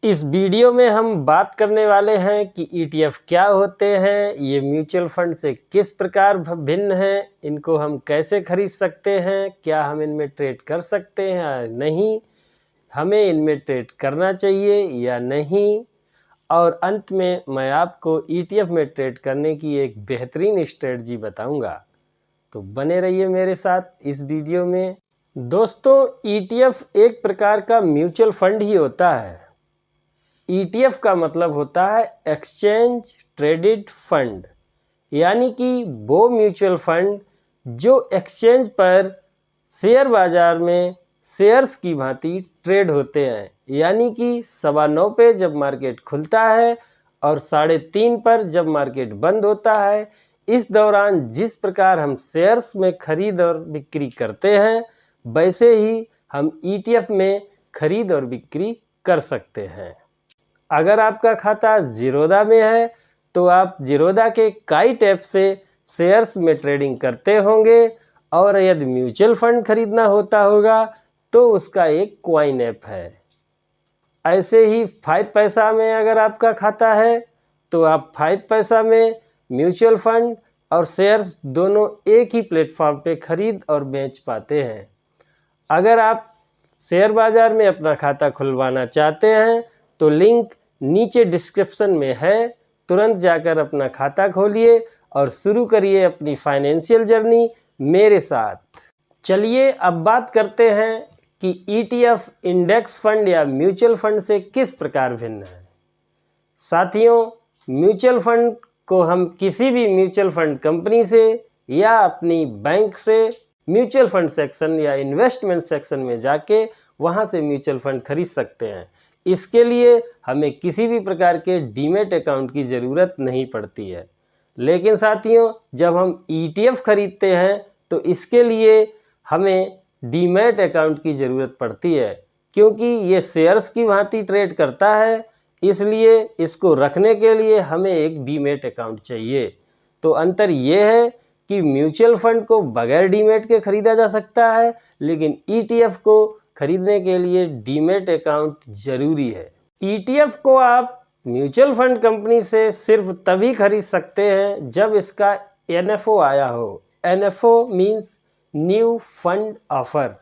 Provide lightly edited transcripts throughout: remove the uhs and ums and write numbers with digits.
इस वीडियो में हम बात करने वाले हैं कि ETF क्या होते हैं, ये म्यूचुअल फंड से किस प्रकार भिन्न हैं, इनको हम कैसे खरीद सकते हैं, क्या हम इनमें ट्रेड कर सकते हैं या नहीं, हमें इनमें ट्रेड करना चाहिए या नहीं, और अंत में मैं आपको ETF में ट्रेड करने की एक बेहतरीन स्ट्रेटजी बताऊंगा। तो बने रहिए मेरे साथ इस वीडियो में। दोस्तों, ETF एक प्रकार का म्यूचुअल फंड ही होता है। ETF का मतलब होता है एक्सचेंज ट्रेडेड फंड, यानी कि वो म्यूचुअल फंड जो एक्सचेंज पर शेयर बाजार में शेयर्स की भांति ट्रेड होते हैं, यानी कि 9:15 पे जब मार्केट खुलता है और 3:30 पर जब मार्केट बंद होता है, इस दौरान जिस प्रकार हम शेयर्स में खरीद और बिक्री करते हैं, वैसे ही हम ETF में खरीद और बिक्री कर सकते हैं। अगर आपका खाता जीरोधा में है तो आप जीरोधा के काइट ऐप से शेयर्स में ट्रेडिंग करते होंगे, और यदि म्यूचुअल फंड खरीदना होता होगा तो उसका एक क्वाइन ऐप है। ऐसे ही 5 पैसा में अगर आपका खाता है तो आप 5 पैसा में म्यूचुअल फंड और शेयर्स दोनों एक ही प्लेटफॉर्म पे खरीद और बेच पाते हैं। अगर आप शेयर बाजार में अपना खाता खुलवाना चाहते हैं तो लिंक नीचे डिस्क्रिप्शन में है, तुरंत जाकर अपना खाता खोलिए और शुरू करिए अपनी फाइनेंशियल जर्नी मेरे साथ। चलिए अब बात करते हैं कि ETF इंडेक्स फंड या म्यूचुअल फंड से किस प्रकार भिन्न है। साथियों, म्यूचुअल फंड को हम किसी भी म्यूचुअल फंड कंपनी से या अपनी बैंक से म्यूचुअल फंड सेक्शन या इन्वेस्टमेंट सेक्शन में जाके वहां से म्यूचुअल फंड खरीद सकते हैं। इसके लिए हमें किसी भी प्रकार के डीमैट अकाउंट की ज़रूरत नहीं पड़ती है। लेकिन साथियों, जब हम ETF खरीदते हैं तो इसके लिए हमें डीमैट अकाउंट की ज़रूरत पड़ती है, क्योंकि ये शेयर्स की भांति ट्रेड करता है, इसलिए इसको रखने के लिए हमें एक डीमैट अकाउंट चाहिए। तो अंतर ये है कि म्यूचुअल फंड को बगैर डीमैट के खरीदा जा सकता है, लेकिन ETF को खरीदने के लिए डीमैट अकाउंट जरूरी है। ETF को आप म्यूचुअल फंड कंपनी से सिर्फ तभी खरीद सकते हैं जब इसका NFO आया हो। NFO means new fund offer.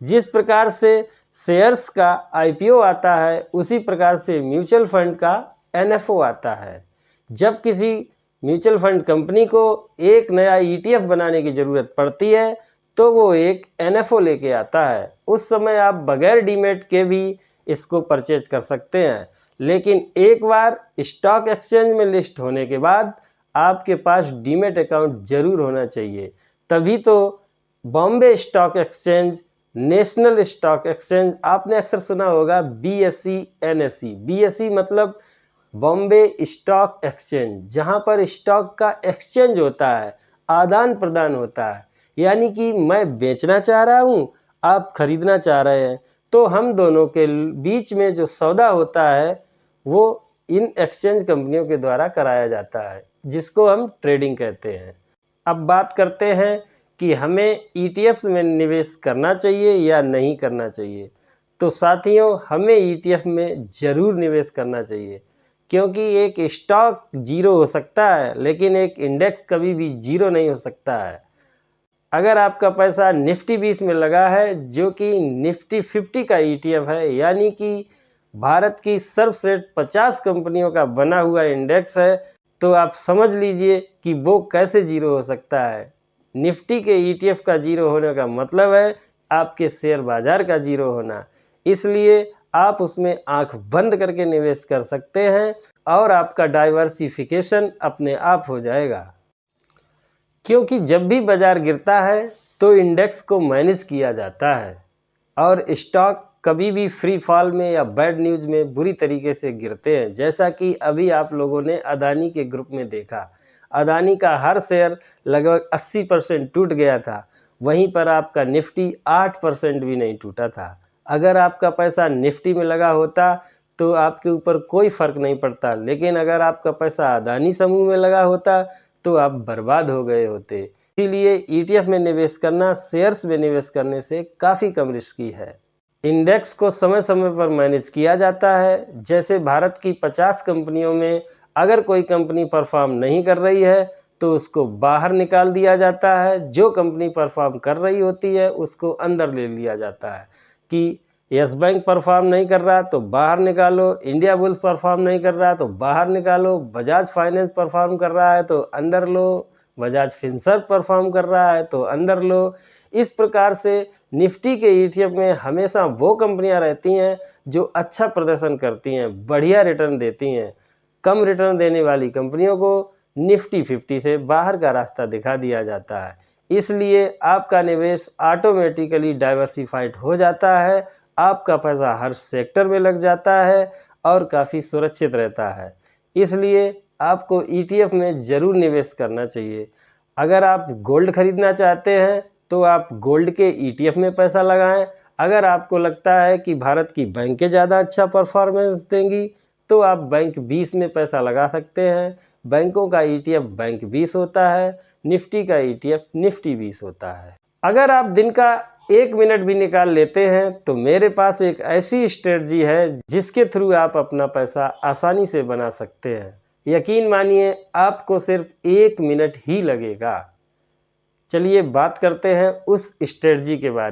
जिस प्रकार से शेयर्स का IPO आता है, उसी प्रकार से म्यूचुअल फंड का NFO आता है। जब किसी म्यूचुअल फंड कंपनी को एक नया ETF बनाने की ज़रूरत पड़ती है तो वो एक NFO लेके आता है। उस समय आप बगैर डीमैट के भी इसको परचेज कर सकते हैं, लेकिन एक बार स्टॉक एक्सचेंज में लिस्ट होने के बाद आपके पास डीमैट अकाउंट जरूर होना चाहिए। तभी तो Bombay stock exchange, national stock exchange, आपने अक्सर सुना होगा BSE NSE। BSE मतलब बॉम्बे स्टॉक एक्सचेंज, जहां पर स्टॉक का एक्सचेंज होता है, आदान प्रदान होता है, यानी कि मैं बेचना चाह रहा हूं, आप खरीदना चाह रहे हैं, तो हम दोनों के बीच में जो सौदा होता है वो इन एक्सचेंज कंपनियों के द्वारा कराया जाता है, जिसको हम ट्रेडिंग कहते हैं। अब बात करते हैं कि हमें ETFs में निवेश करना चाहिए या नहीं करना चाहिए। तो साथियों, हमें ETF में ज़रूर निवेश करना चाहिए, क्योंकि एक स्टॉक जीरो हो सकता है लेकिन एक इंडेक्स कभी भी जीरो नहीं हो सकता है। अगर आपका पैसा निफ्टी 20 में लगा है, जो कि निफ्टी 50 का ETF है, यानी कि भारत की सर्वश्रेष्ठ 50 कंपनियों का बना हुआ इंडेक्स है, तो आप समझ लीजिए कि वो कैसे जीरो हो सकता है। निफ्टी के ETF का जीरो होने का मतलब है आपके शेयर बाजार का जीरो होना। इसलिए आप उसमें आंख बंद करके निवेश कर सकते हैं और आपका डाइवर्सिफिकेशन अपने आप हो जाएगा। क्योंकि जब भी बाजार गिरता है तो इंडेक्स को मैनेज किया जाता है, और स्टॉक कभी भी फ्री फॉल में या बैड न्यूज़ में बुरी तरीके से गिरते हैं। जैसा कि अभी आप लोगों ने अदानी के ग्रुप में देखा, अदानी का हर शेयर लगभग 80% टूट गया था, वहीं पर आपका निफ्टी 8% भी नहीं टूटा था। अगर आपका पैसा निफ्टी में लगा होता तो आपके ऊपर कोई फ़र्क नहीं पड़ता, लेकिन अगर आपका पैसा अदानी समूह में लगा होता तो आप बर्बाद हो गए होते। इसीलिए ETF में निवेश करना शेयर्स में निवेश करने से काफ़ी कम रिस्की है। इंडेक्स को समय समय पर मैनेज किया जाता है। जैसे भारत की 50 कंपनियों में अगर कोई कंपनी परफॉर्म नहीं कर रही है तो उसको बाहर निकाल दिया जाता है। जो कंपनी परफॉर्म कर रही होती है उसको अंदर ले लिया जाता है कि यस बैंक परफॉर्म नहीं कर रहा तो बाहर निकालो, इंडिया बुल्स परफॉर्म नहीं कर रहा तो बाहर निकालो, बजाज फाइनेंस परफॉर्म कर रहा है तो अंदर लो, बजाज फिनसर्व परफॉर्म कर रहा है तो अंदर लो। इस प्रकार से निफ्टी के ETF में हमेशा वो कंपनियां रहती हैं जो अच्छा प्रदर्शन करती हैं, बढ़िया रिटर्न देती हैं। कम रिटर्न देने वाली कंपनियों को निफ्टी 50 से बाहर का रास्ता दिखा दिया जाता है। इसलिए आपका निवेश ऑटोमेटिकली डाइवर्सिफाइड हो जाता है, आपका पैसा हर सेक्टर में लग जाता है और काफ़ी सुरक्षित रहता है। इसलिए आपको ETF में ज़रूर निवेश करना चाहिए। अगर आप गोल्ड खरीदना चाहते हैं तो आप गोल्ड के ETF में पैसा लगाएं। अगर आपको लगता है कि भारत की बैंकें ज़्यादा अच्छा परफॉर्मेंस देंगी तो आप बैंक 20 में पैसा लगा सकते हैं। बैंकों का ETF बैंक 20 होता है, निफ्टी का ETF निफ्टी 20 होता है। अगर आप दिन का 1 मिनट भी निकाल लेते हैं तो मेरे पास एक ऐसी स्ट्रेटजी है जिसके थ्रू आप अपना पैसा आसानी से बना सकते हैं। यकीन मानिए आपको सिर्फ 1 मिनट ही लगेगा। चलिए बात करते हैं उस स्ट्रेटजी के बारे में।